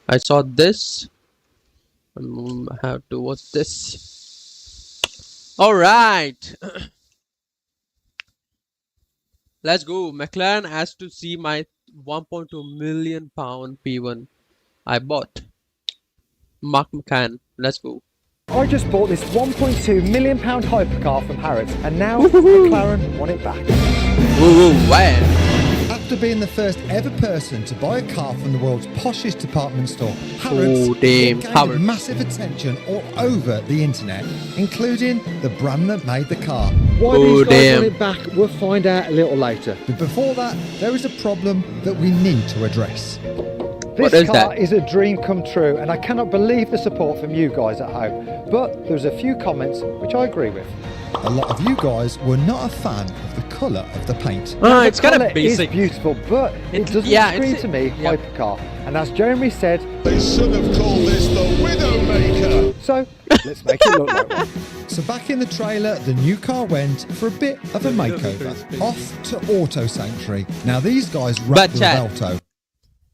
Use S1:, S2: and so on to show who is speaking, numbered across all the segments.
S1: I saw this. I have to watch this. All right. Let's go. McLaren asked to see my 1.2 million pound P1 I bought. Mark McCann. Let's go.
S2: I just bought this £1.2 million hypercar from Harrods, and now McLaren want it back.
S1: Woo, where?
S3: After being the first ever person to buy a car from the world's poshest department store, Harrods gained massive attention all over the internet, including the brand that made the car.
S2: Why these guys want it back, we'll find out a little later.
S3: But before that, there is a problem that we need to address.
S2: This car is a dream come true, and I cannot believe the support from you guys at home. But there's a few comments which I agree with.
S3: A lot of you guys were not a fan of the colour of the paint.
S1: It's kind of basic.
S2: It's beautiful, but it doesn't scream to me hypercar. And as Jeremy said,
S4: they should have called this the Widowmaker.
S2: So let's make it look like one.
S3: So back in the trailer, the new car went for a bit of a makeover. Off to Auto Sanctuary. Now these guys wrapped the Revelto.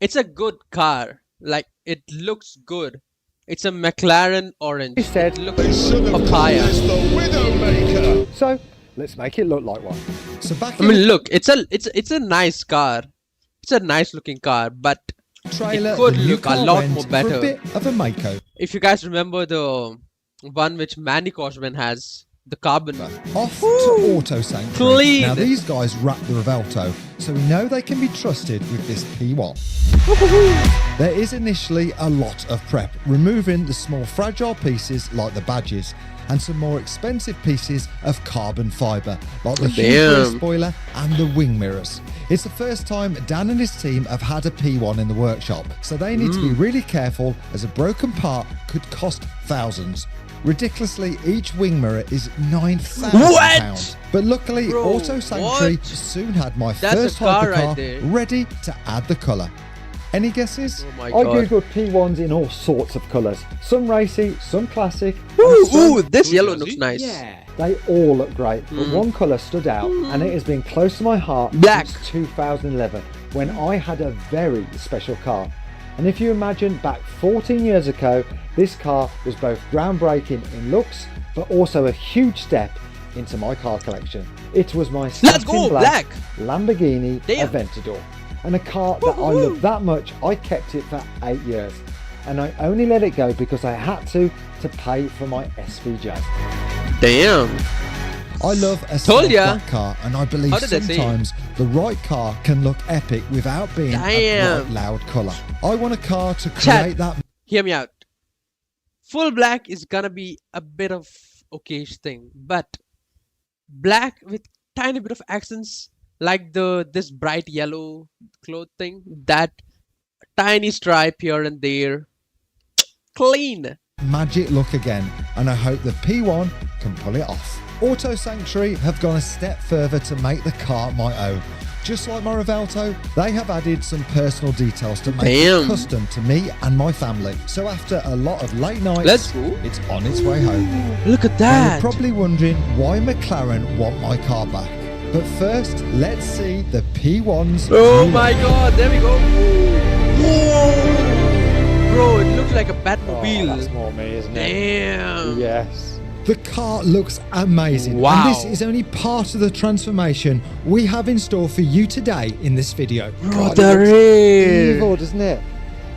S1: It's a good car. Like, it looks good. It's a McLaren orange.
S2: He said,
S1: it looks papaya.
S4: The Widowmaker.
S2: So let's make it look like one.
S3: So back
S1: I mean, look, it's a nice car. It's a nice looking car, but
S3: trailer,
S1: it could look a lot more better.
S3: For a bit of a makeover.
S1: If you guys remember the one which Manny Cosman has, the carbon.
S3: Off to Auto Sanctuary.
S1: Clean.
S3: Now these guys wrap the Revelto, so we know they can be trusted with this P1. There is initially a lot of prep, removing the small fragile pieces like the badges, and some more expensive pieces of carbon fibre, like the huge rear spoiler and the wing mirrors. It's the first time Dan and his team have had a P1 in the workshop, so they need to be really careful, as a broken part could cost thousands. Ridiculously, each wing mirror is £9,000. But luckily, Auto Sanctuary soon had my first hypercar ready to add the colour. Any guesses?
S1: Oh my
S2: I
S1: God.
S2: googled P1s in all sorts of colours. Some racy, some classic.
S1: Ooh, this yellow looks nice.
S2: Yeah, they all look great, but one colour stood out, and it has been close to my heart
S1: Black.
S2: since 2011, when I had a very special car. And if you imagine back 14 years ago, this car was both groundbreaking in looks, but also a huge step into my car collection. It was my satin black Lamborghini Aventador, and a car that I loved that much, I kept it for 8 years. And I only let it go because I had to pay for my SVJ.
S1: Damn.
S3: I love a black car, and I believe sometimes the right car can look epic without being a bright, loud colour. I want a car to create that.
S1: Hear me out. Full black is gonna be a bit of okayish thing, but black with tiny bit of accents, like this bright yellow cloth thing, that tiny stripe here and there, clean.
S3: Magic look again, and I hope the P1 can pull it off. Auto Sanctuary have gone a step further to make the car my own. Just like my Revelto, they have added some personal details to make it custom to me and my family. So after a lot of late nights, it's on its way home.
S1: Look at that.
S3: And you're probably wondering why McLaren want my car back. But first, let's see the P1's.
S1: Oh my God, there we go. Whoa. Bro, it looks like a Batmobile.
S2: Oh, that's more me, isn't it?
S1: Damn.
S2: Yes.
S3: The car looks amazing.
S1: Wow.
S3: And this is only part of the transformation we have in store for you today in this video.
S1: Bro, there is.
S2: Evil, doesn't it?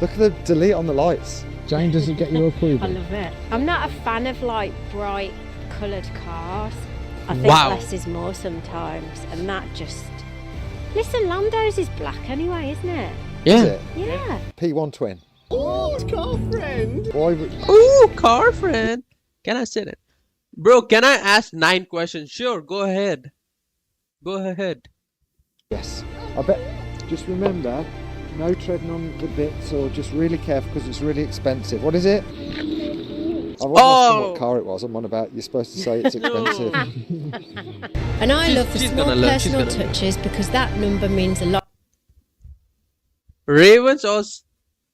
S2: Look at the delete on the lights. Jane, does it get your approval?
S5: I love it. I'm not a fan of like bright coloured cars. I think less is more sometimes, and that just... Listen, Lando's is black anyway, isn't it?
S1: Yeah.
S2: Is it?
S5: Yeah.
S2: P1 twin.
S4: Oh, car friend.
S2: Why would...
S1: Ooh, car friend. Can I sit it? Bro, can I ask 9 questions? Sure, go ahead. Go ahead.
S2: Yes. I bet... Just remember, no treading on the bits, or just really careful because it's really expensive. What is it? I wasn't asking what car it was. I'm on about, you're supposed to say it's expensive.
S5: And I love the small personal touches, because that number means a lot.
S1: Ravens or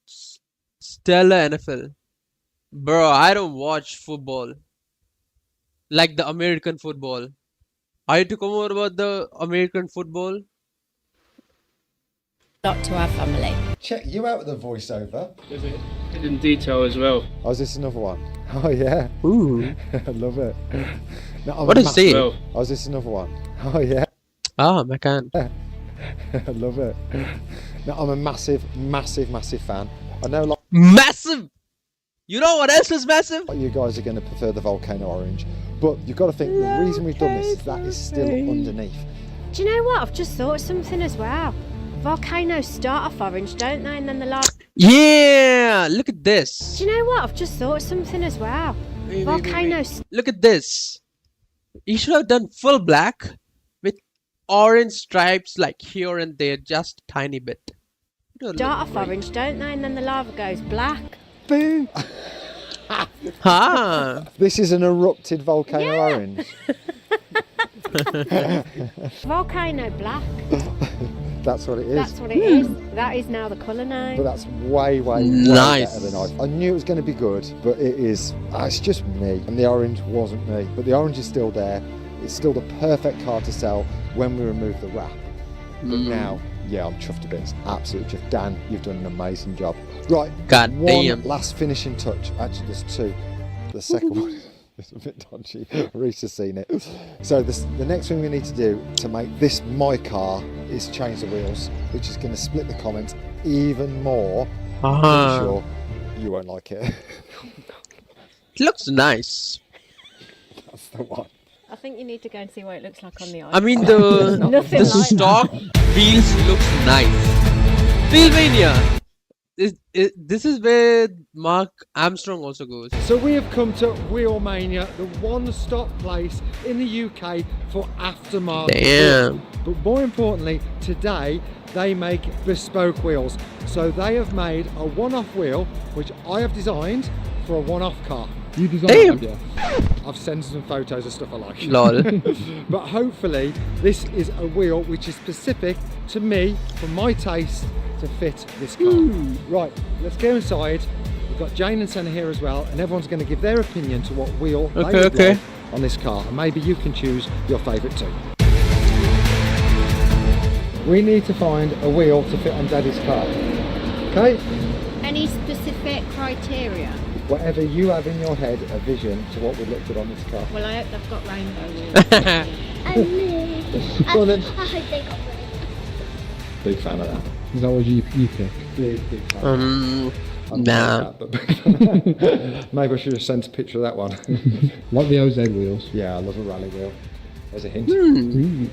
S1: Stella NFL? Bro, I don't watch football. Like the American football. Are you to come over about the American football?
S5: lot to our family.
S3: Check you out with the voiceover.
S6: There's a hidden detail as well.
S3: Oh, is this another one? Oh, yeah.
S1: Ooh.
S3: I love it. No,
S1: What is it?
S6: Well,
S3: Oh, is this another one? Oh, yeah.
S1: Ah, Mclaren.
S3: I love it. No, I'm a massive, massive, massive fan. I know like
S1: Massive! You know what else is massive?
S3: you guys are going to prefer the volcano orange, but you've got to think the reason we've done this is that is still underneath.
S5: Do you know what? I've just thought of something as well. Volcanoes start off orange, don't they? And then the lava.
S1: Yeah! Look at this.
S5: Do you know what? I've just thought of something as well.
S1: Wait.
S5: Volcanoes.
S1: Look at this. You should have done full black with orange stripes like here and there, just a tiny bit.
S5: Start off orange, don't they? And then the lava goes black.
S3: Boom!
S1: Ha!
S3: This is an erupted volcano orange.
S5: Volcano black.
S3: That's what it is.
S5: That's what it is. That is now the colour
S3: But
S5: name.
S3: that's way, way, way
S1: Nice.
S3: better than I knew it was going to be good, but it is. It's just me, and the orange wasn't me. But the orange is still there. It's still the perfect car to sell when we remove the wrap. But now, yeah, I'm chuffed to bits. Absolutely chuffed. Dan, you've done an amazing job. Right,
S1: God
S3: one
S1: damn.
S3: last finishing touch. Actually, there's two. The second one is a bit dodgy. Reese has seen it. So the next thing we need to do to make this my car is change the wheels, which is going to split the comments even more. I'm
S1: Ah.
S3: sure you won't like it.
S1: It looks nice.
S3: That's the one.
S5: I think you need to go and see what it looks like on the iPhone.
S1: I mean, the
S5: Nothing
S1: the
S5: like
S1: stock wheels looks nice. Wheelmania. This is where Mark Armstrong also goes.
S2: So we have come to Wheelmania, the one-stop place in the UK for aftermarket.
S1: Damn.
S2: But more importantly, today they make bespoke wheels. So they have made a one-off wheel, which I have designed for a one-off car.
S7: You designed
S1: Damn.
S7: that, yeah?
S2: I've sent some photos of stuff I like.
S1: Lol.
S2: But hopefully this is a wheel which is specific to me, for my taste, to fit this car. Right, let's go inside. We've got Jane and Senna here as well, and everyone's going to give their opinion to what wheel they would
S1: Okay.
S2: like on this car, and maybe you can choose your favourite too. We need to find a wheel to fit on Daddy's car. Okay?
S5: Any specific criteria?
S2: Whatever you have in your head, a vision to what would look good on this car.
S5: Well, I hope they've got rainbow wheels.
S2: Go on then.
S8: I hope they got rid.
S2: Big fan of that.
S7: Is that what you pick?
S2: Big fan. I'm
S1: Nah.
S2: not like that, but maybe I should have sent a picture of that one.
S7: Like the OZ wheels.
S2: Yeah, I love a rally wheel. There's a hint.
S1: Hmm.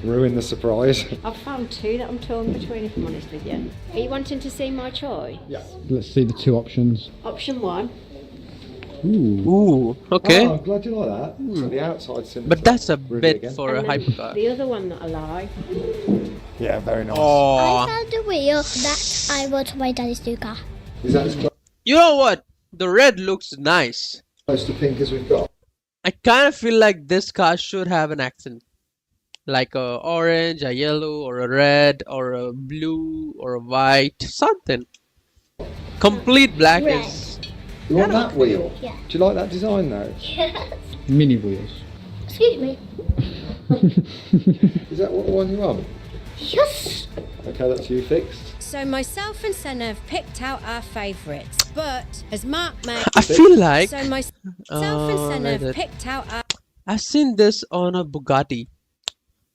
S2: Ruin the surprise.
S5: I've found two that I'm torn between, if I'm honest with you. Are you wanting to see my choice?
S2: Yeah.
S7: Let's see the two options.
S5: Option one.
S7: Ooh.
S1: Ooh, okay.
S2: Oh, I'm glad you like that. So the outside symmetry.
S1: But that's a
S2: Ruby
S1: bit
S2: again.
S1: for a
S5: And then
S1: hypercar.
S5: the other one that I like.
S2: Yeah, very nice.
S8: I
S1: Oh,
S8: found a wheel that I want for my daddy's new car.
S2: Is that as
S1: you know what? The red looks nice.
S2: close to pink as we've got?
S1: I kind of feel like this car should have an accent, like a orange, a yellow, or a red, or a blue, or a white, something. Complete black
S8: Red.
S1: is.
S2: You want that wheel?
S8: Yeah.
S2: Do you like that design though?
S8: Yes.
S7: Mini wheels.
S8: Excuse me.
S2: Is that what the one you want?
S8: Yes.
S2: Okay, that's you fixed.
S5: So myself and Senna have picked out our favourites, but as Mark made...
S1: I feel like
S5: So myself and Senna have
S1: right.
S5: picked out our
S1: I've seen this on a Bugatti.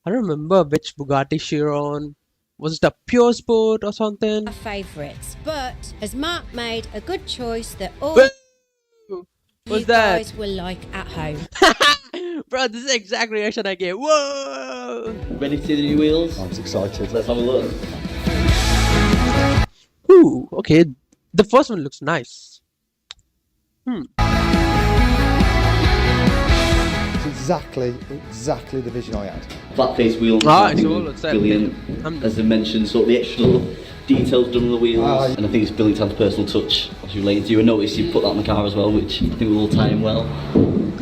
S1: I don't remember which Bugatti Chiron. Was it a Pure Sport or something?
S5: favourites, but as Mark made a good choice that all
S1: Woo!
S5: you
S1: What's that?
S5: guys will like at home.
S1: Bro, this is the exact reaction I gave. Whoa!
S9: Ready to see the new wheels?
S2: I was excited.
S9: Let's have a look.
S1: Ooh, okay. The first one looks nice.
S3: It's exactly the vision I had.
S9: Flat face wheel.
S1: Ah,
S9: I
S1: it's
S9: think
S1: all
S9: it's
S1: it's that.
S9: brilliant. As I mentioned, sort of the extra little details done on the wheels,
S3: Ah,
S9: and I think it's brilliant to have the personal touch. As related to you, I noticed you put that on the car as well, which I think will all tie in well.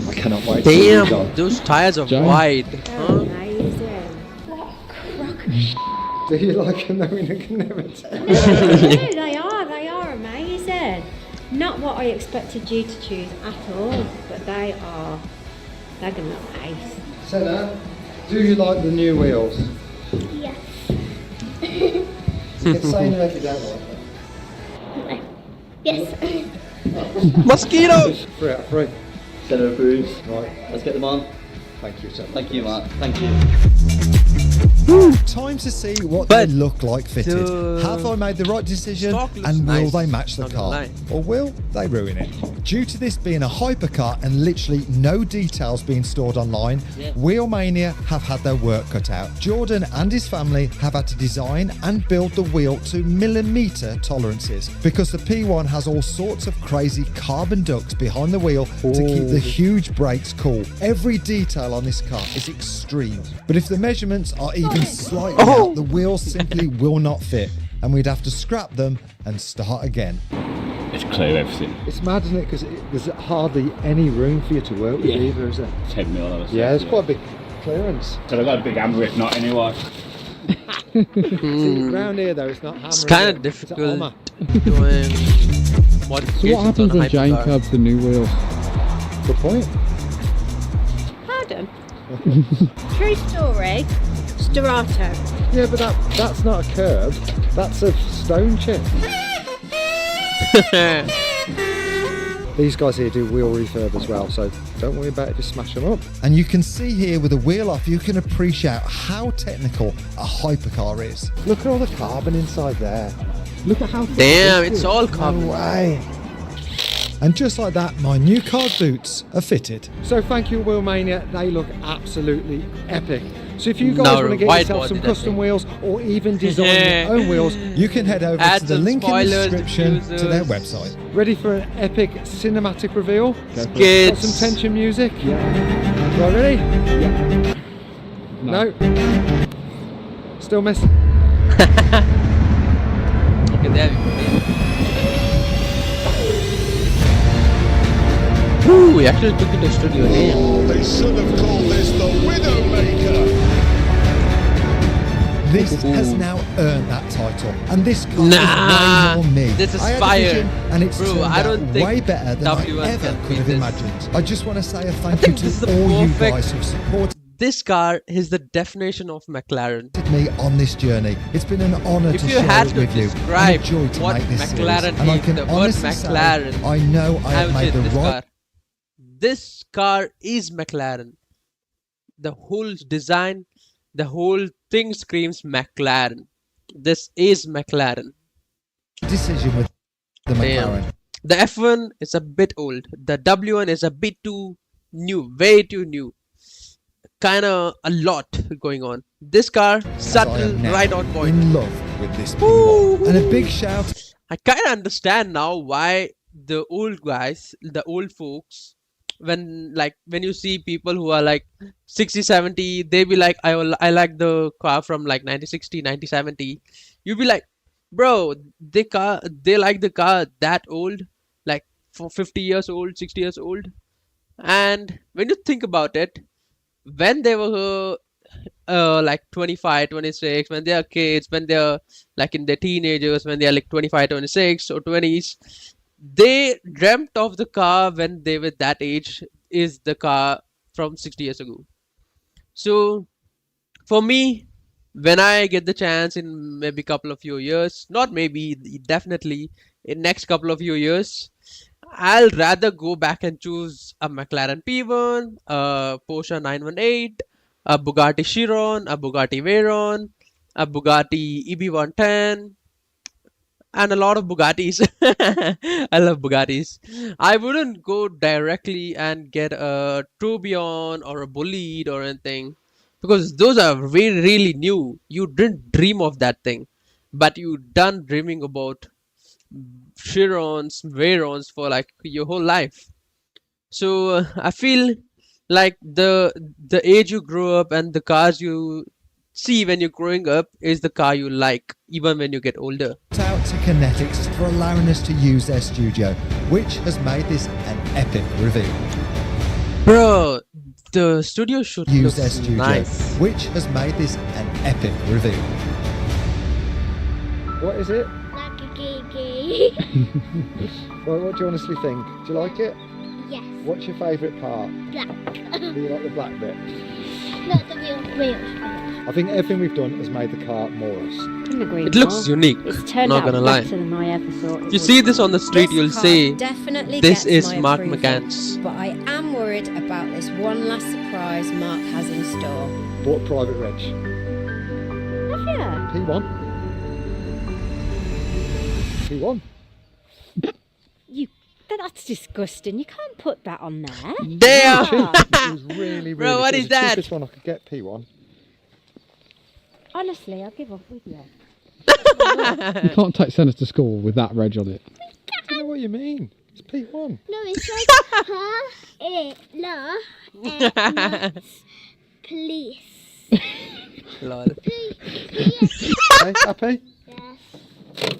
S2: I cannot wait to see it
S1: Damn,
S2: done.
S1: those tires are
S7: John?
S1: wide. Huh?
S5: Amazing.
S2: Do you like them? I can never tell.
S5: No, they are amazing. Not what I expected you to choose at all, but they're gonna look ace.
S2: Senna, do you like the new wheels?
S8: Yes.
S2: You can say no if you don't like it.
S8: Yes.
S1: Mosquito!
S2: 3 out of 3.
S9: Shadow approves.
S2: Right.
S9: Let's get them on.
S2: Thank you, sir.
S9: Thank you, Mark. Thank you.
S3: Time to see what
S1: But
S3: they look like fitted.
S1: the
S3: Have I made the right decision,
S1: stock looks
S3: and will
S1: nice,
S3: they match the
S1: not gonna
S3: car?
S1: lie.
S3: Or will they ruin it? Due to this being a hypercar and literally no details being stored online, Wheelmania have had their work cut out. Jordan and his family have had to design and build the wheel to millimetre tolerances because the P1 has all sorts of crazy carbon ducts behind the wheel to keep the huge brakes cool. Every detail on this car is extreme, but if the measurements are even slightly out, the wheels simply will not fit, and we'd have to scrap them and start again.
S10: It's clear everything.
S2: It's mad, isn't it? Because there's hardly any room for you to work with either, is there?
S10: 10 mil, I was
S2: Yeah, there's quite a big clearance.
S10: Because I've got a big hammer, if not anyway.
S2: See, round here though, it's not hammer.
S1: It's kind
S2: is
S1: of
S2: it?
S1: difficult
S2: It's a
S1: doing
S7: So
S1: modifications
S7: what happens
S1: on a
S7: when Jane
S1: hypercar.
S7: curbs the new wheels?
S2: hammer. Good point.
S5: Pardon? True story. Storato.
S2: Yeah, but that's not a curb. That's a stone chip. These guys here do wheel refurb as well, so don't worry about if you smash them up.
S3: And you can see here with the wheel off, you can appreciate how technical a hypercar is.
S2: Look at all the carbon inside there.
S7: Look at how
S1: Damn, it's all carbon.
S2: No way.
S3: And just like that, my new card boots are fitted.
S2: So thank you, Wheelmania. They look absolutely epic. So if you guys
S1: No,
S2: want to get
S1: wide
S2: yourself
S1: body,
S2: some
S1: that
S2: custom
S1: thing.
S2: wheels or even design your own wheels,
S3: You can head over
S1: Add
S3: to the
S1: some
S3: link in the
S1: spoilers,
S3: description to their
S1: diffusers.
S3: website.
S2: ready for an epic cinematic reveal? Got
S1: Kids.
S2: some tension music?
S7: Yeah.
S2: Right, ready?
S7: Yeah.
S2: No. Still missing.
S1: Okay, there we go. Woo, we actually took it to studio. Damn.
S4: Oh, they should have called this the Widowmaker.
S3: This has now earned that title, and this car
S1: Nah,
S3: is way more me.
S1: this is
S3: I had a
S1: fire.
S3: vision, and it's
S1: Bro,
S3: turned
S1: I don't
S3: out
S1: think
S3: way better than I
S1: W1
S3: ever
S1: can
S3: could
S1: beat
S3: have
S1: this.
S3: imagined. I just want to say a thank you
S1: think this is
S3: to
S1: the
S3: all you
S1: perfect-
S3: guys who've supported
S1: This car is the definition of McLaren.
S3: me on this journey. It's been an honour
S1: If
S3: to
S1: you
S3: share
S1: had
S3: it
S1: to
S3: with you.
S1: describe
S3: And a joy to
S1: what
S3: make this
S1: McLaren
S3: series. And I
S1: is,
S3: can
S1: the word
S3: honestly
S1: McLaren,
S3: say, I know I have
S1: would
S3: made
S1: say
S3: the
S1: this
S3: right
S1: car. This car is McLaren. The whole design, the whole thing screams McLaren. This is McLaren.
S3: decision with the McLaren.
S1: Damn. The F1 is a bit old. The W1 is a bit too new, way too new. Kinda a lot going on. This car,
S3: As I
S1: subtle,
S3: am now
S1: right on point.
S3: in love with this P1. And a big shout
S1: I kind of understand now why the old guys, the old folks, when you see people who are like 60, 70, they be like, I like the car from like 1960, 1970. You be like, bro, they like the car that old, like for 50 years old, 60 years old. And when you think about it, when they were like 25, 26, when they are kids, when they're like in their teenagers, when they are like 25, 26 or 20s, they dreamt of the car when they were that age is the car from 60 years ago. So for me, when I get the chance in maybe couple of few years, not maybe, definitely in next couple of few years, I'll rather go back and choose a McLaren P1, a Porsche 918, a Bugatti Chiron, a Bugatti Veyron, a Bugatti EB110, and a lot of Bugattis. I love Bugattis. I wouldn't go directly and get a Tourbillon or a Bolide or anything, because those are really new. You didn't dream of that thing, but you done dreaming about Chirons, Veyrons for like your whole life. So I feel like the age you grow up and the cars you see when you're growing up is the car you like, even when you get older.
S3: out to Kinetics for allowing us to use their studio, which has made this an epic reveal.
S1: Bro, the studio should
S3: Use
S1: look
S3: their studio,
S1: nice.
S3: which has made this an epic reveal.
S2: What is it?
S8: Nakagigi.
S2: What do you honestly think? Do you like it?
S8: Yes.
S2: What's your favourite part?
S8: Black.
S2: Do you like the black bit?
S8: Not the real.
S2: I think everything we've done has made the car more us.
S5: couldn't agree
S1: It looks
S5: more.
S1: unique.
S5: It's turned
S1: Not
S5: out
S1: gonna
S5: better
S1: lie.
S5: than I ever thought it
S1: If you
S5: would.
S1: see this on the street,
S11: This
S1: you'll
S11: car
S1: say
S11: definitely
S1: this
S11: gets
S1: is
S11: my
S1: Mark
S11: approval,
S1: McCann's.
S11: But I am worried about this one last surprise Mark has in store.
S2: Bought a private reg.
S5: Yeah.
S2: P1. P1.
S5: That's disgusting. You can't put that on there.
S1: Damn!
S2: It was really,
S1: Bro, what
S2: it
S1: is
S2: was the
S1: that?
S2: cheapest one I could get, P1.
S5: Honestly, I'll give up with you.
S7: You can't take Senna to school with that reg on it.
S2: I don't know what you mean. It's P1.
S8: No, it's like police.
S1: Lol.
S2: Okay, happy?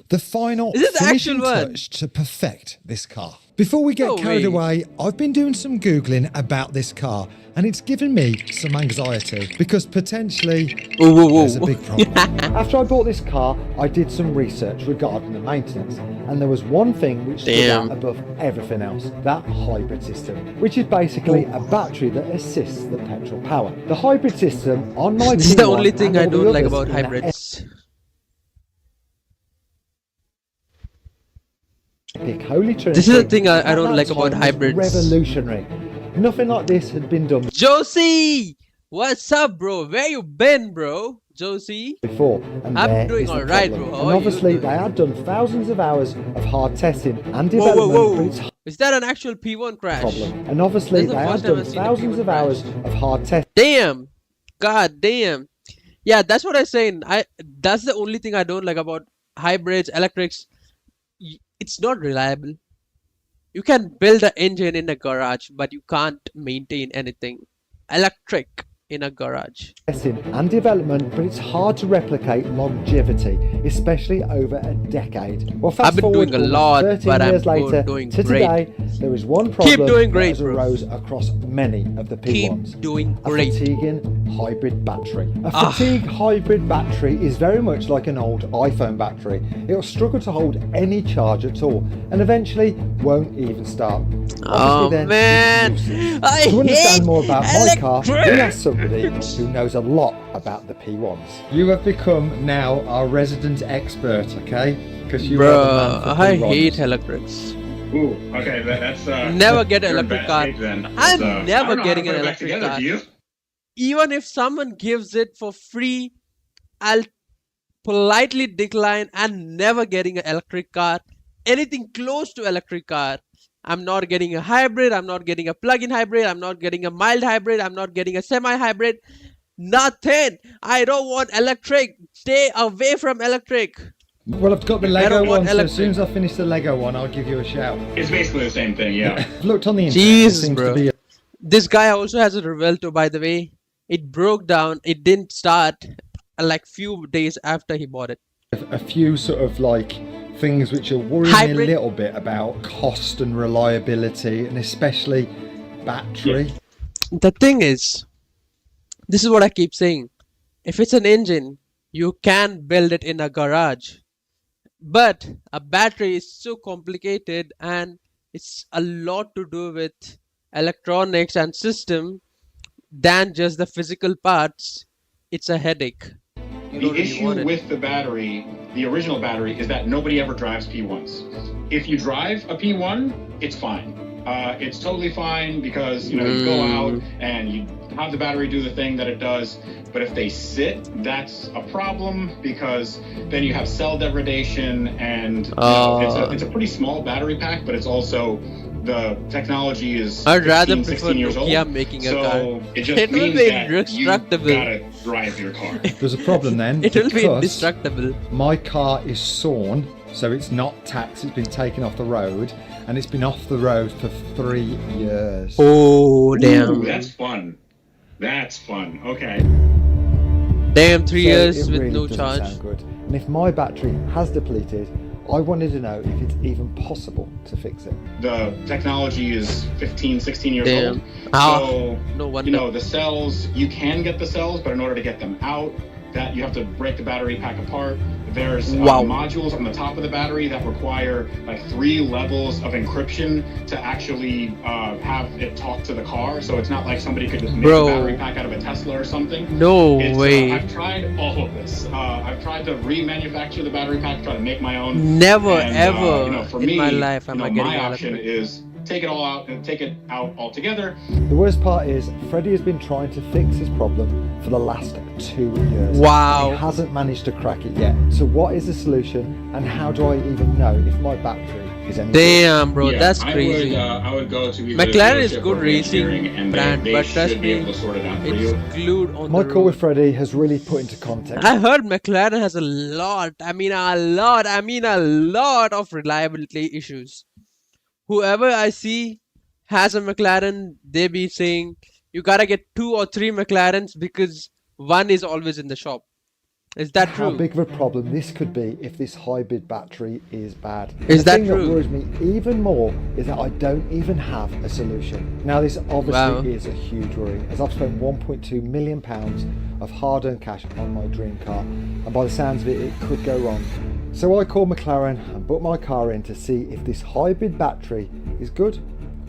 S3: The final
S1: Is it the
S3: finishing
S1: actual one?
S3: touch to perfect this car. Before we get
S1: No
S3: carried
S1: way.
S3: away, I've been doing some Googling about this car and it's given me some anxiety because potentially there's a big problem.
S2: After I bought this car, I did some research regarding the maintenance, and there was one thing which stood
S1: Damn.
S2: out above everything else, that hybrid system, which is basically a battery that assists the petrol power. The hybrid system on my
S1: This is the
S2: P1
S1: only thing
S2: and
S1: I
S2: all the
S1: don't like
S2: others
S1: about
S2: in the
S1: hybrids.
S2: epic Holy Trinity,
S1: This is the thing I
S2: at
S1: don't
S2: that
S1: like about
S2: time was
S1: hybrids.
S2: Revolutionary. Nothing like this had been done
S1: Josie! What's up, bro? Where you been, bro? Josie?
S2: before, and
S1: I'm
S2: there
S1: doing
S2: is the
S1: alright,
S2: problem.
S1: bro. How
S2: And
S1: are you
S2: obviously
S1: doing?
S2: they had done thousands of hours of hard testing and
S1: Whoa,
S2: development,
S1: whoa,
S2: but
S1: whoa.
S2: it's
S1: Is that an actual P1 crash?
S2: problem. And obviously
S1: That's the
S2: they have
S1: first time
S2: done
S1: I've seen a
S2: thousands
S1: P1
S2: of hours
S1: crash.
S2: of hard testing.
S1: Damn. God damn. Yeah, that's what I'm saying. That's the only thing I don't like about hybrids, electrics. It's not reliable. You can build an engine in a garage, but you can't maintain anything electric in a garage.
S2: Testing and development, but it's hard to replicate longevity, especially over a decade. Well, fast
S1: I've been
S2: forward
S1: doing a
S2: almost
S1: lot,
S2: 13
S1: but I'm
S2: years later
S1: doing
S2: to
S1: great.
S2: today, there is one problem
S1: doing
S2: that
S1: great,
S2: has
S1: bro.
S2: arose across many of the P1s.
S1: Keep doing
S2: A
S1: great.
S2: fatiguing hybrid battery. A fatigue hybrid battery is very much like an old iPhone battery. It'll struggle to hold any charge at all and eventually won't even start.
S1: Oh,
S2: Obviously then,
S1: man.
S2: it's useless.
S1: I
S2: To understand
S1: hate
S2: more about my car, we
S1: electric.
S2: asked somebody who knows a lot about the P1s. You have become now our resident expert, okay? Because you
S1: Bro, I hate electrics.
S10: Ooh, okay, that's
S1: Never get an
S10: you're
S1: electric
S10: bad
S1: car.
S10: shape then.
S1: I'm
S10: So, I
S1: never
S10: don't know how
S1: getting
S10: to
S1: an
S10: put it back
S1: electric
S10: together,
S1: car.
S10: do you?
S1: Even if someone gives it for free, I'll politely decline and never getting an electric car. Anything close to electric car. I'm not getting a hybrid, I'm not getting a plug-in hybrid, I'm not getting a mild hybrid, I'm not getting a semi-hybrid. Nothing. I don't want electric. Stay away from electric.
S2: Well, I've got the
S1: I
S2: Lego
S1: don't want
S2: one, so as soon
S1: electric.
S2: as I finish the Lego one, I'll give you a shout.
S10: It's basically the same thing, yeah.
S2: I've looked on the internet.
S1: Jesus,
S2: it seems
S1: bro.
S2: to be
S1: This guy also has a Revelto, by the way. It broke down. It didn't start like few days after he bought it.
S2: a few sort of like things which are worrying
S1: Hybrid.
S2: me a little bit about cost and reliability, and especially battery.
S1: The thing is, this is what I keep saying. If it's an engine, you can build it in a garage. But a battery is so complicated and it's a lot to do with electronics and system than just the physical parts. It's a headache. You
S12: The
S1: don't really
S12: issue
S1: want it.
S12: with the battery, the original battery, is that nobody ever drives P1s. If you drive a P1, it's fine. It's totally fine because you go out and you have the battery do the thing that it does. But if they sit, that's a problem because then you have cell degradation, and it's a pretty small battery pack, but it's also the technology is
S1: I'd rather
S12: 15,
S1: prefer
S12: 16 years old.
S1: Nokia making a
S12: so
S1: car.
S12: it just
S1: It will
S12: means
S1: be
S12: that you
S1: indestructible.
S12: gotta drive your car.
S2: There's a problem then.
S1: It will be
S2: because
S1: indestructible.
S2: My car is sawn, so it's not taxed. It's been taken off the road, and it's been off the road for 3 years.
S1: Oh, damn.
S12: Ooh, that's fun. That's fun. Okay.
S1: Damn, 3
S2: So
S1: years
S2: it
S1: with
S2: really
S1: no
S2: doesn't
S1: charge.
S2: sound good. And if my battery has depleted, I wanted to know if it's even possible to fix it.
S12: The technology is 15, 16 years
S1: Damn.
S12: old.
S1: Ah,
S12: So,
S1: no wonder.
S12: the cells, you can get the cells, but in order to get them out, that you have to break the battery pack apart. The There's
S1: Wow.
S12: modules on the top of the battery that require like 3 levels of encryption to actually have it talk to the car. So it's not like somebody could just make
S1: Bro.
S12: a battery pack out of a Tesla or something.
S1: No
S12: It's,
S1: way.
S12: I've tried all of this. I've tried to remanufacture the battery pack, try to make my own.
S1: Never
S12: And,
S1: ever
S12: you know, for
S1: in
S12: me,
S1: my life am
S12: you know,
S1: I getting
S12: my
S1: all of
S12: option
S1: it.
S12: is take it all out and take it out altogether.
S2: The worst part is Freddie has been trying to fix his problem for the last 2 years.
S1: Wow.
S2: And he hasn't managed to crack it yet. So what is the solution, and how do I even know if my battery is any good?
S1: Damn, bro,
S12: Yeah,
S1: that's crazy.
S12: I would go to either
S1: McLaren
S12: a
S1: is
S12: dealership
S1: good
S12: or
S1: racing
S12: and
S1: brand,
S12: they
S1: but trust
S12: should be
S1: me,
S12: able to sort it out for
S1: it's
S12: you.
S1: glued on
S2: My
S1: the
S2: call with
S1: road.
S2: Freddie has really put into context.
S1: I heard McLaren has a lot, I mean a lot of reliability issues. Whoever I see has a McLaren, they be saying you gotta get 2 or 3 McLarens because one is always in the shop. Is that
S2: How
S1: true?
S2: big of a problem this could be if this hybrid battery is bad.
S1: Is
S2: the
S1: that
S2: thing
S1: true?
S2: that worries me even more is that I don't even have a solution. Now this obviously
S1: Wow.
S2: is a huge worry, as I've spent £1.2 million of hard-earned cash on my dream car, and by the sounds of it, it could go wrong. So I called McLaren and booked my car in to see if this hybrid battery is good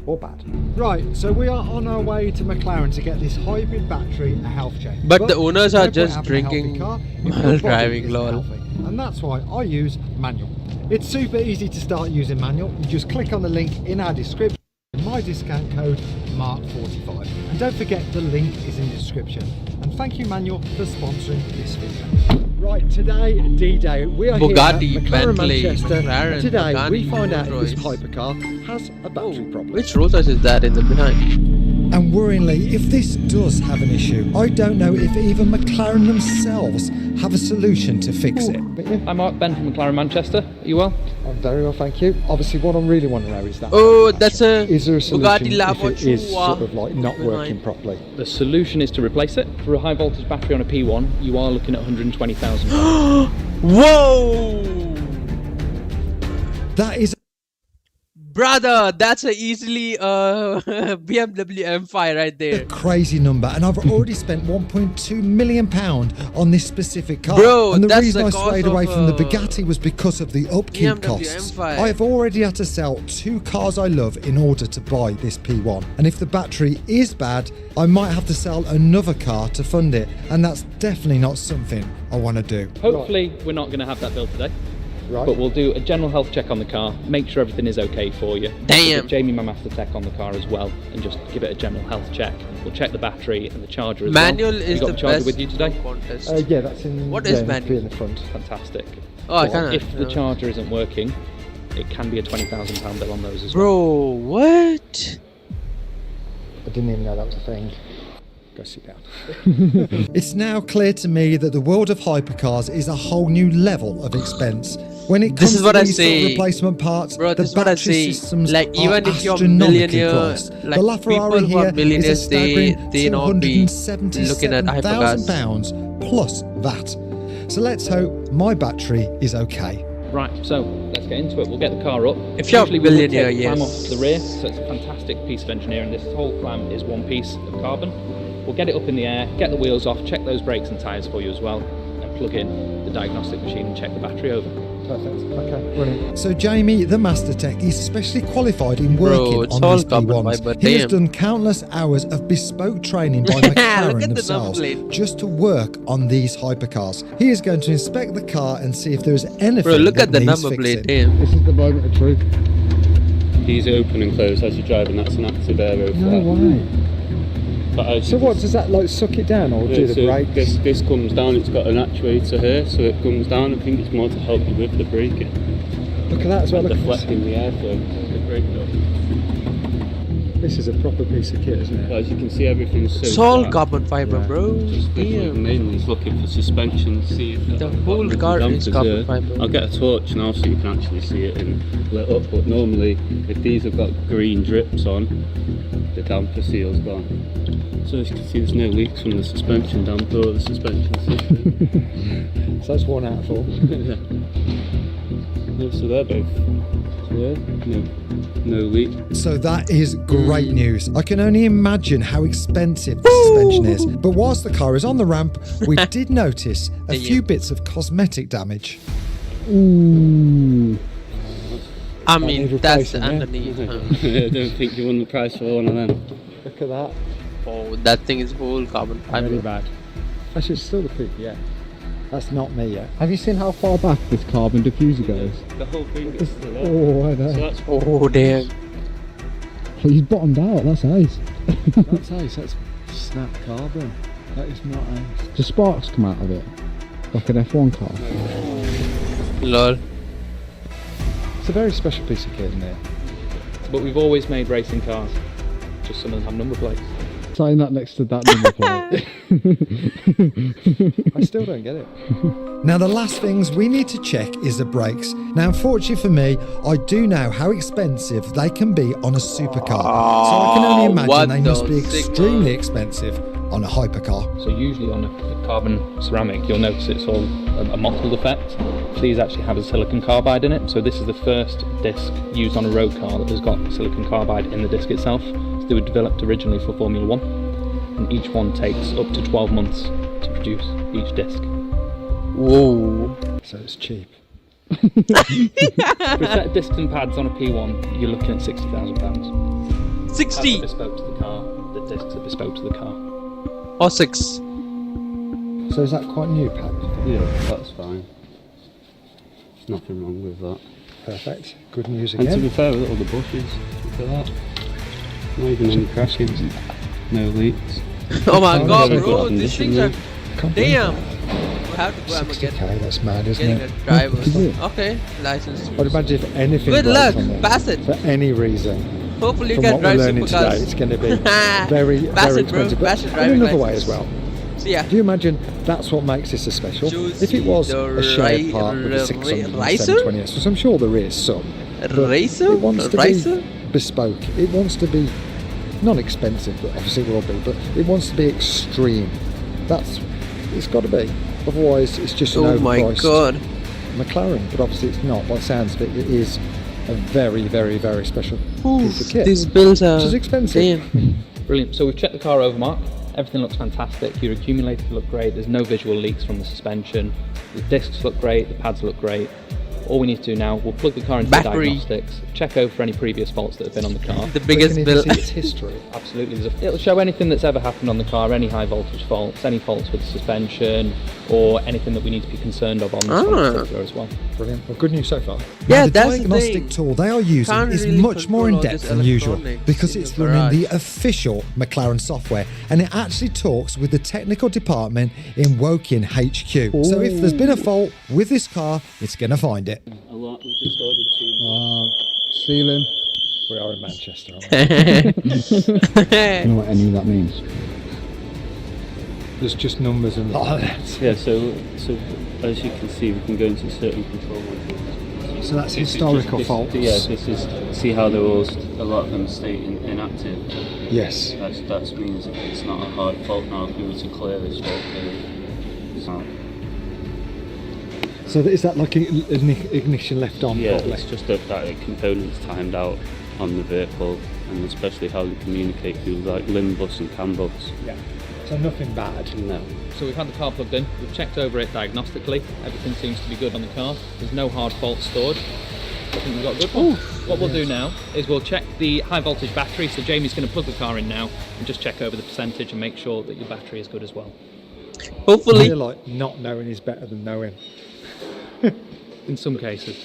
S2: or bad. Right, so we are on our way to McLaren to get this hybrid battery a health check.
S1: But the owners are
S2: no point
S1: just
S2: having a healthy
S1: drinking
S2: car if your
S1: while
S2: body
S1: driving,
S2: isn't
S1: lol.
S2: healthy. And that's why I use manual. It's super easy to start using manual. You just click on the link in our description. My discount code MARK45. And don't forget the link is in the description. And thank you Manual for sponsoring this video. Right, today, D-Day, we are
S1: Bugatti,
S2: here at McLaren
S1: Bentley,
S2: Manchester.
S1: McLaren,
S2: Today, we
S1: Pagani,
S2: find out if this
S1: Rolls-Royce.
S2: hypercar has a battery problem.
S1: Which Rolls Royce is that in the behind?
S3: And worryingly, if this does have an issue, I don't know if even McLaren themselves have a solution to fix it.
S6: I'm Mark, Ben from Mclaren Manchester. Are you well?
S2: I'm very well, thank you. Obviously, what I really want to know is that.
S1: Oh, that's a
S2: Is there a solution
S1: Bugatti
S2: if it is
S1: Lavochua
S2: sort of like not working
S1: behind.
S2: properly?
S6: The solution is to replace it. For a high voltage battery on a P1, you are looking at £120,000.
S1: Whoa!
S3: That is
S1: Brother, that's a easily BMW M5 right
S3: a
S1: there.
S3: crazy number, and I've already spent £1.2 million on this specific car.
S1: Bro,
S3: and the
S1: that's
S3: reason
S1: the
S3: I
S1: cost
S3: swayed
S1: of,
S3: away from the Bugatti was because of the upkeep
S1: BMW
S3: costs.
S1: M5.
S3: I have already had to sell 2 cars I love in order to buy this P1, and if the battery is bad, I might have to sell another car to fund it, and that's definitely not something I want to do.
S6: Hopefully, we're not going to have that build today.
S2: Right.
S6: But we'll do a general health check on the car, make sure everything is okay for you.
S1: Damn.
S6: We'll give Jamie, my master tech, on the car as well, and just give it a general health check. We'll check the battery and the charger as
S1: Manual
S6: well.
S1: is
S6: You got
S1: the
S6: the charger
S1: best
S6: with you today?
S1: contest.
S2: Yeah, that's in.
S1: What
S2: yeah,
S1: is
S2: it must be
S1: manual?
S2: in the front.
S6: Fantastic.
S1: Oh, I
S6: But
S1: kinda
S6: if the
S1: know.
S6: charger isn't working, it can be a £20,000 bill on those as well.
S1: Bro, what?
S2: I didn't even know that was a thing. Go sit down.
S3: It's now clear to me that the world of hypercars is a whole new level of expense. When it
S1: This
S3: comes
S1: is
S3: to
S1: what I
S3: these sort of
S1: say.
S3: replacement parts,
S1: Bro,
S3: the
S1: this is what I
S3: battery
S1: say.
S3: systems
S1: Like,
S3: are
S1: even if you're
S3: astronomically
S1: millionaire,
S3: priced.
S1: like,
S3: the LaFerrari
S1: people who are
S3: here is a
S1: millionaires,
S3: staggering
S1: they not be looking at
S3: £277,000 plus VAT. So let's hope my battery is okay.
S6: Right, so let's get into it. We'll get the car up.
S1: If you're a
S6: Usually we would
S1: billionaire,
S6: take the clam
S1: yes.
S6: off the rear, so it's a fantastic piece of engineering. This whole clam is one piece of carbon. We'll get it up in the air, get the wheels off, check those brakes and tyres for you as well, and plug in the diagnostic machine and check the battery over.
S2: Perfect. Okay, brilliant.
S3: So Jamie, the Master Tech, is specially qualified in working
S1: it's
S3: on
S1: all
S3: these
S1: carbon
S3: P1s.
S1: fiber,
S3: He has
S1: damn.
S3: done countless hours of bespoke training by
S1: Look at
S3: McLaren
S1: the
S3: themselves
S1: number plate.
S3: just to work on these hypercars. He is going to inspect the car and see if there is anything
S1: Bro, look
S3: that
S1: at the
S3: needs
S1: number
S3: fixing.
S1: plate, damn.
S7: This is the moment of truth.
S10: These open and close as you drive, and that's an active aero flap.
S2: way.
S10: But as
S2: So
S10: you
S2: what,
S10: can
S2: does that like suck it down or
S10: see-
S2: do the
S10: so
S2: brakes?
S10: this comes down, it's got an actuator here, so it comes down. I think it's more to help you with the braking.
S2: Look at that as well.
S10: And
S2: Look at
S10: deflecting the airflow of the brake
S2: this is a proper piece of kit, isn't
S10: But
S2: it?
S10: as you can see, everything's so
S1: It's all
S10: flat.
S1: carbon fiber,
S2: Yeah.
S1: bro.
S10: Just
S1: Damn.
S10: mainly is looking for suspension, see if
S1: The whole
S10: the
S1: car is
S10: dampers
S1: carbon
S10: here.
S1: fiber.
S10: I'll get a torch now so you can actually see it in lit up, but normally if these have got green drips on, the damper seal's gone. So as you can see, there's no leaks from the suspension damper or the suspension system.
S2: So that's 1 out of 4.
S10: So they're both. Yeah, no leak.
S3: So that is great news. I can only imagine how expensive the suspension is. But whilst the car is on the ramp, we did notice a few bits of cosmetic damage.
S7: Ooh.
S1: I mean, that's underneath.
S10: I don't think you won the prize for one of them.
S2: Look at that.
S1: Oh, that thing is whole carbon fiber.
S2: Really bad. Actually, it's still the peak, yeah. That's not me yet.
S7: Have you seen how far back this carbon diffuser goes?
S10: The whole thing is still there.
S2: Oh, I know.
S10: So that's
S1: Oh, damn.
S7: Oh, he's bottomed out, that's ace.
S2: That's ice, that's snap carbon. That is not ice.
S7: Do sparks come out of it? Like an F1 car?
S1: Lol.
S2: It's a very special piece of kit, isn't it?
S6: But we've always made racing cars. Just some of them have number plates.
S7: Sign that next to that number plate.
S2: I still don't get it.
S3: Now the last things we need to check is the brakes. Now unfortunately for me, I do know how expensive they can be on a supercar. So I can only imagine they must be extremely expensive on a hypercar.
S6: So usually on a carbon ceramic, you'll notice it's all a mottled effect. These actually have a silicon carbide in it. So this is the first disc used on a road car that has got silicon carbide in the disc itself. So they were developed originally for Formula 1. And each one takes up to 12 months to produce each disc.
S1: Whoa.
S2: So it's cheap.
S6: For a set of discs and pads on a P1, you're looking at £60,000.
S1: 60!
S6: That's bespoke to the car. The discs are bespoke to the car.
S1: Or 6.
S2: So is that quite new, Pat?
S10: Yeah, that's fine. There's nothing wrong with that.
S2: Perfect. Good news
S10: And to
S2: again.
S10: be fair, with all the bushes, look at that. Not even any crashings, no leaks.
S1: Oh my god,
S10: Very
S1: bro,
S10: good
S1: these
S10: condition
S1: things are...
S2: Can't believe
S1: Damn!
S2: that.
S1: We have to go and get
S2: 60k, that's mad, isn't
S1: getting
S2: it?
S1: a driver.
S2: Is it?
S1: Okay, license.
S2: I'd imagine if anything
S1: Good
S2: breaks
S1: luck,
S2: on there,
S1: pass it.
S2: for any reason,
S1: Hopefully you
S2: from
S1: can
S2: what we're
S1: drive
S2: learning today,
S1: supercars.
S2: it's going to be very,
S1: Pass
S2: very
S1: it, bro.
S2: expensive.
S1: Pass it,
S2: But in
S1: driving
S2: another way
S1: license.
S2: as well.
S1: So yeah.
S2: Do you imagine that's what makes this so special?
S1: Choose
S2: If it was
S1: the
S2: a shared part with a
S1: racer?
S2: 620 which I'm sure there is some. but
S1: Racer?
S2: It wants to
S1: Racer?
S2: be bespoke. It wants to be not expensive, but obviously it will be. But it wants to be extreme. It's got to be. Otherwise, it's just an
S1: Oh my
S2: overpriced
S1: god.
S2: Mclaren. But obviously, it's not. By the sounds of it, it is a very, very, very special piece of kit.
S1: These bills are...
S2: Which is expensive.
S1: Damn.
S6: Brilliant. So we've checked the car over, Mark. Everything looks fantastic. Your accumulators look great. There's no visual leaks from the suspension. The discs look great. The pads look great. All we need to do now, we'll plug the car into the
S1: Battery.
S6: diagnostics, check over for any previous faults that have been on the car.
S1: The biggest
S2: Can you
S1: bill.
S2: see its history?
S6: Absolutely. It'll show anything that's ever happened on the car, any high voltage faults, any faults with the suspension, or anything that we need to be concerned of on this one in particular as well.
S2: Brilliant. Well, good news so far.
S1: Yeah,
S3: the
S1: that's the
S3: diagnostic
S1: thing.
S3: tool they are using
S1: Can't
S3: is
S1: really
S3: much more in
S1: control all
S3: depth
S1: this
S3: than usual
S1: electronics
S3: because
S1: in
S3: it's
S1: the
S3: running the
S1: garage.
S3: official McLaren software and it actually talks with the technical department in Woking HQ. So if there's been a fault with this car, it's going to find it.
S10: A lot, we just ordered 2 more.
S7: Ceiling.
S2: We are in Manchester, aren't we?
S7: You know what any of that means?
S2: There's just numbers and letters.
S10: Yeah, so as you can see, we can go into certain control modules.
S2: So that's
S10: This is
S2: historical
S10: just-
S2: faults.
S10: Yeah, this is, see how they're all, a lot of them stay inactive.
S2: Yes.
S10: That means it's not a hard fault now if we were to clear this fault period.
S2: So is that like ignition left on
S10: Yeah,
S2: properly?
S10: it's just that component's timed out on the vehicle, and especially how they communicate through like limb bus and cam bus.
S2: Yeah. So nothing bad.
S10: No.
S6: So we've had the car plugged in, we've checked over it diagnostically, everything seems to be good on the car, there's no hard faults stored. I think we've got a good one. What we'll do now is we'll check the high voltage battery, so Jamie's going to plug the car in now and just check over the percentage and make sure that your battery is good as well.
S2: I
S1: Hopefully.
S2: feel like not knowing is better than knowing.
S6: In some cases.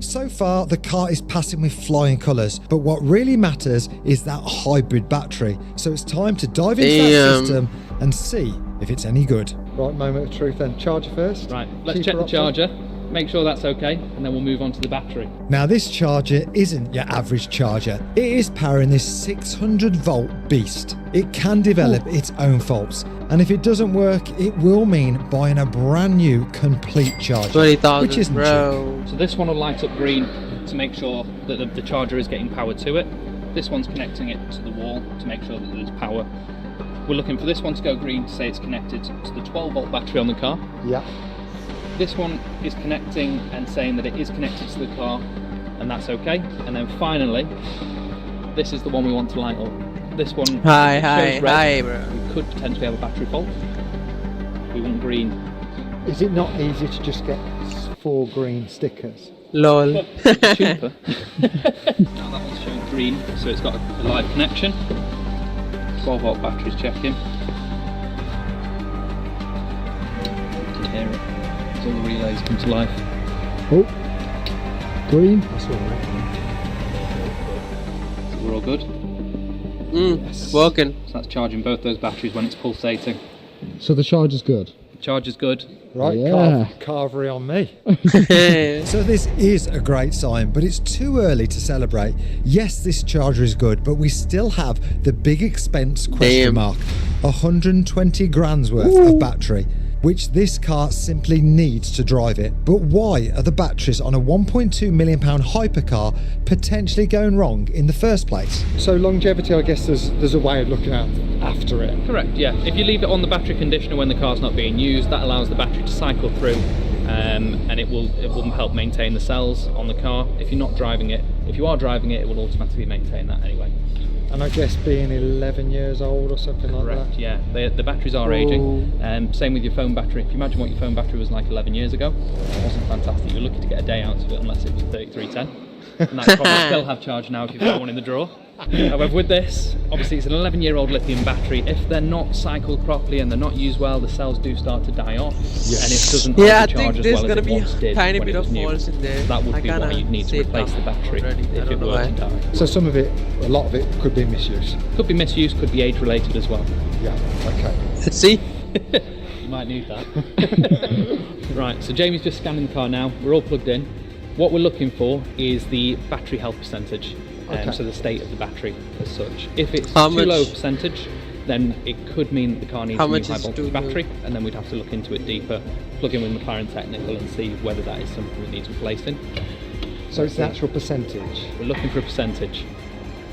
S3: So far, the car is passing with flying colours, but what really matters is that hybrid battery. So it's time to dive into that system and see if it's any good.
S2: Right, moment of truth then. Charger first.
S6: Right, let's
S2: Cheaper
S6: check the
S2: option.
S6: charger, make sure that's okay, and then we'll move on to the battery.
S3: Now this charger isn't your average charger. It is powering this 600 volt beast. It can develop its own faults, and if it doesn't work, it will mean buying a brand new complete charger,
S1: 20,000,
S3: which isn't cheap.
S1: bro.
S6: So this one will light up green to make sure that the charger is getting power to it. This one's connecting it to the wall to make sure that there's power. We're looking for this one to go green to say it's connected to the 12 volt battery on the car.
S2: Yeah.
S6: This one is connecting and saying that it is connected to the car, and that's okay. And then finally, this is the one we want to light up. This one shows red.
S1: Bro.
S6: We could potentially have a battery fault. We want green.
S2: Is it not easy to just get 4 green stickers?
S1: Lol.
S6: Cheaper. Now that one's showing green, so it's got a live connection. 12 volt batteries checking. You can hear it. As all the relays come to life.
S7: Oh, green.
S2: That's all right.
S6: So we're all good.
S1: Yes. Working.
S6: So that's charging both those batteries when it's pulsating.
S7: So the charge is good.
S6: The charge is good.
S2: Right,
S7: Yeah.
S2: carvery on me.
S3: So this is a great sign, but it's too early to celebrate. Yes, this charger is good, but we still have the big expense question mark. 120 grand's worth of battery, which this car simply needs to drive it. But why are the batteries on a £1.2 million hypercar potentially going wrong in the first place?
S2: So longevity, I guess there's a way of looking after it.
S6: Correct, yeah. If you leave it on the battery conditioner when the car's not being used, that allows the battery to cycle through, and it will help maintain the cells on the car. If you are driving it, it will automatically maintain that anyway.
S2: And I guess being 11 years old or something like
S6: Correct,
S2: that.
S6: yeah. The batteries are aging. Same with your phone battery. If you imagine what your phone battery was like 11 years ago, it wasn't fantastic. You're lucky to get a day out of it unless it was 3310. And that probably still have charge now if you've got one in the drawer. However, with this, obviously it's an 11-year-old lithium battery. If they're not cycled properly and they're not used well, the cells do start to die off, and it doesn't
S1: Yeah, I
S6: charge
S1: think
S6: as
S1: there's
S6: well
S1: gonna
S6: as it
S1: be
S6: once did
S1: tiny
S6: when
S1: bit
S6: it was
S1: of
S6: new.
S1: faults in there.
S6: That would
S1: I
S6: be why
S1: kinda
S6: you'd need to
S1: see it
S6: replace the
S1: now
S6: battery
S1: already. I
S6: if
S1: don't
S6: it
S1: know
S6: were
S1: why.
S6: to die.
S2: So some of it, a lot of it could be misuse.
S6: Could be misuse, could be age-related as well.
S2: Yeah, okay.
S1: Let's see.
S6: You might need that. Right, so Jamie's just scanning the car now. We're all plugged in. What we're looking for is the battery health percentage. So the state of the battery as such. If it's too low percentage, then it could mean that the car needs a new high voltage battery, and then we'd have to look into it deeper, plug in with Mclaren Technical and see whether that is something that needs replacing.
S2: So it's the actual percentage?
S6: We're looking for a percentage.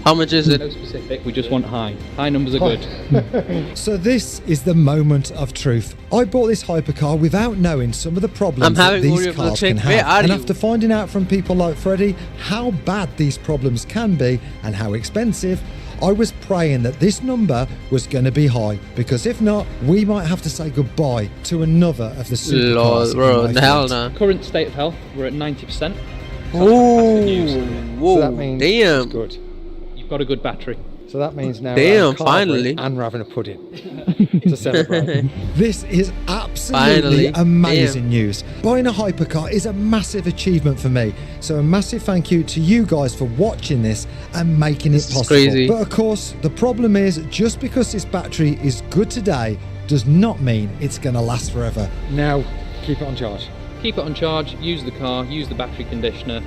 S1: How much is it?
S6: No specific, we just want high. High numbers are good.
S3: So this is the moment of truth. I bought this hypercar without knowing some of the problems that these cars can have. And after finding out from people like Freddie how bad these problems can be and how expensive, I was praying that this number was going to be high, because if not, we might have to say goodbye to another of the supercars.
S1: Bro, hell no.
S6: Current state of health, we're at 90%.
S2: So that means it's good.
S6: You've got a good battery.
S2: So that means now
S1: finally.
S2: and we're having a pudding to celebrate.
S3: This is absolutely amazing news. Buying a hypercar is a massive achievement for me. So a massive thank you to you guys for watching this and making it possible.
S1: Crazy.
S3: But of course, the problem is just because this battery is good today does not mean it's going to last forever.
S2: Now, keep it on charge.
S6: Keep it on charge, use the car, use the battery conditioner.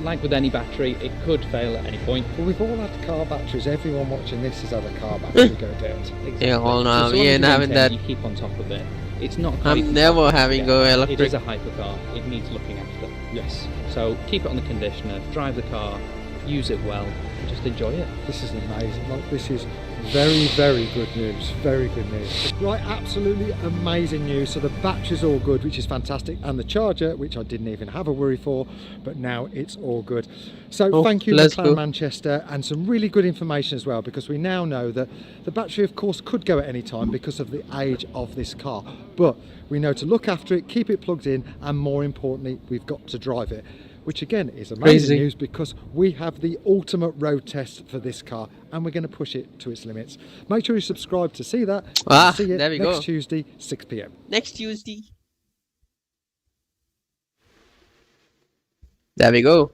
S6: Like with any battery, it could fail at any point.
S2: Well, we've all had car batteries. Everyone watching this has had a car battery go down.
S6: Exactly.
S1: Yeah, well, no,
S6: So
S1: we ain't having that.
S6: You keep on top of it. It's not.
S1: I'm never having go electric.
S6: It is a hypercar. It needs looking after.
S2: Yes.
S6: So keep it on the conditioner. Drive the car. Use it well. And just enjoy it.
S2: This is amazing. Like, this is very, very good news. Very good news. Right, absolutely amazing news. So the battery's all good, which is fantastic, and the charger, which I didn't even have a worry for, but now it's all good. So thank you, Mclaren Manchester, and some really good information as well, because we now know that the battery, of course, could go at any time because of the age of this car, but we know to look after it, keep it plugged in, and more importantly, we've got to drive it. Which again is amazing news, because we have the ultimate road test for this car and we're going to push it to its limits. Make sure you subscribe to see that. See you next Tuesday, 6 p.m.
S1: Next Tuesday. There we go.